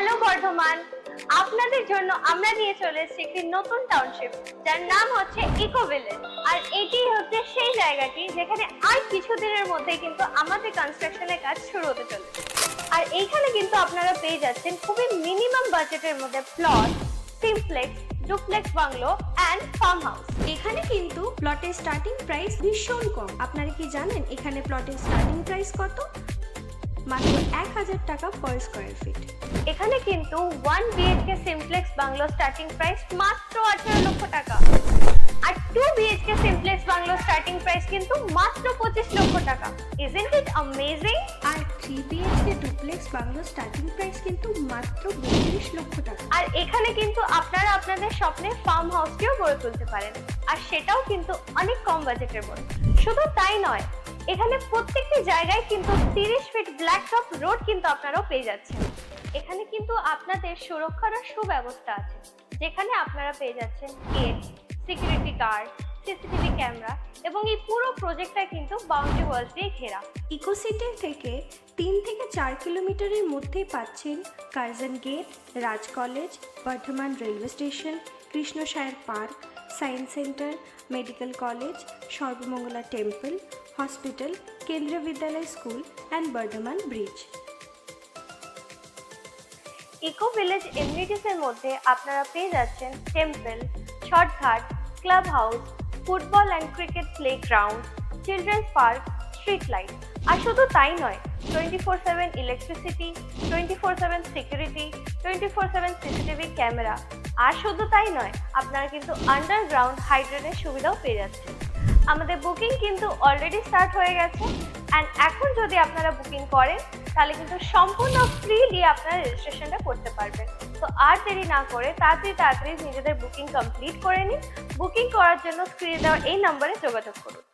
Hello Bardhaman, আপনাদের জন্য আমরা নিয়ে চলে এসেছি একটি নতুন টাউনশিপ যার নাম হচ্ছে ইকো ভিলেজ। আর এটি হচ্ছে সেই জায়গাটি যেখানে আর কিছুদিনের মধ্যেই কিন্তু আমাদের কনস্ট্রাকশনের কাজ শুরু হতে চলেছে। আর এইখানে কিন্তু আপনারা পেয়ে যাচ্ছেন খুবই মিনিমাম বাজেটের মধ্যে plot, simplex, duplex bungalow and farm house. এখানে কিন্তু প্লটের স্টার্টিং প্রাইস ভীষণ কম। আপনারা কি জানেন এখানে প্লটের স্টার্টিং প্রাইস কত? মাত্র 1000 টাকা পার স্কয়ার ফিট। এখানে কিন্তু 1 BHK simplex bungalow starting price মাত্র 18 লক্ষ টাকা, আর 2 BHK simplex bungalow starting price কিন্তু মাত্র 25 লক্ষ টাকা। Isn't it amazing? আর 3 BHK duplex bungalow starting price কিন্তু মাত্র 32 লক্ষ টাকা। আর এখানে কিন্তু আপনারা আপনাদের স্বপ্নের ফার্ম হাউসকেও গড়ে তুলতে পারেন, আর সেটাও কিন্তু অনেক কম বাজেটের মধ্যে। শুধু তাই নয়, এখানে প্রত্যেকটি জায়গায় কিন্তু 30 ফিট ব্ল্যাক টপ রোড কিন্তু আপনারাও পেয়ে যাচ্ছেন। এখানে কিন্তু আপনাদের সুরক্ষার সুব্যবস্থা আছে, যেখানে আপনারা পেয়ে যাচ্ছেন gate, security guard, CCTV camera, এবং এই পুরো প্রজেক্টটা কিন্তু বাউন্ডারি ওয়ালস দিয়ে ঘেরা। ইকো সিটি থেকে 3 থেকে 4 কিলোমিটারের মধ্যেই পাচ্ছেন Curzon gate, Raj college, Bardhaman railway station, Krishnasayar park, science centre, medical college, Sarbamangala temple, hospital, Kendriya Vidyalaya school and Bardhaman bridge. Eco village amenities এর মধ্যে আপনারা পেয়ে যাচ্ছেন টেম্পল, শর্টঘাট, club house, football and cricket playground, children's park, street light. আর শুধু তাই নয়, 24/7 ইলেকট্রিসিটি, 24/7 সিকিউরিটি, 24/7 সিসিটিভি ক্যামেরা। আর শুধু তাই নয়, আপনারা কিন্তু আন্ডারগ্রাউন্ড হাইড্রেনের সুবিধাও পেয়ে যাচ্ছেন। আমাদের বুকিং কিন্তু অলরেডি স্টার্ট হয়ে গেছে, অ্যান্ড এখন যদি আপনারা বুকিং করেন তাহলে কিন্তু সম্পূর্ণ ফ্রিলি আপনারা রেজিস্ট্রেশনটা করতে পারবেন। তো আর দেরি না করে তাড়াতাড়ি নিজেদের বুকিং কমপ্লিট করে নিন। বুকিং করার জন্য স্ক্রিনে দেওয়া এই নম্বরে যোগাযোগ করুন।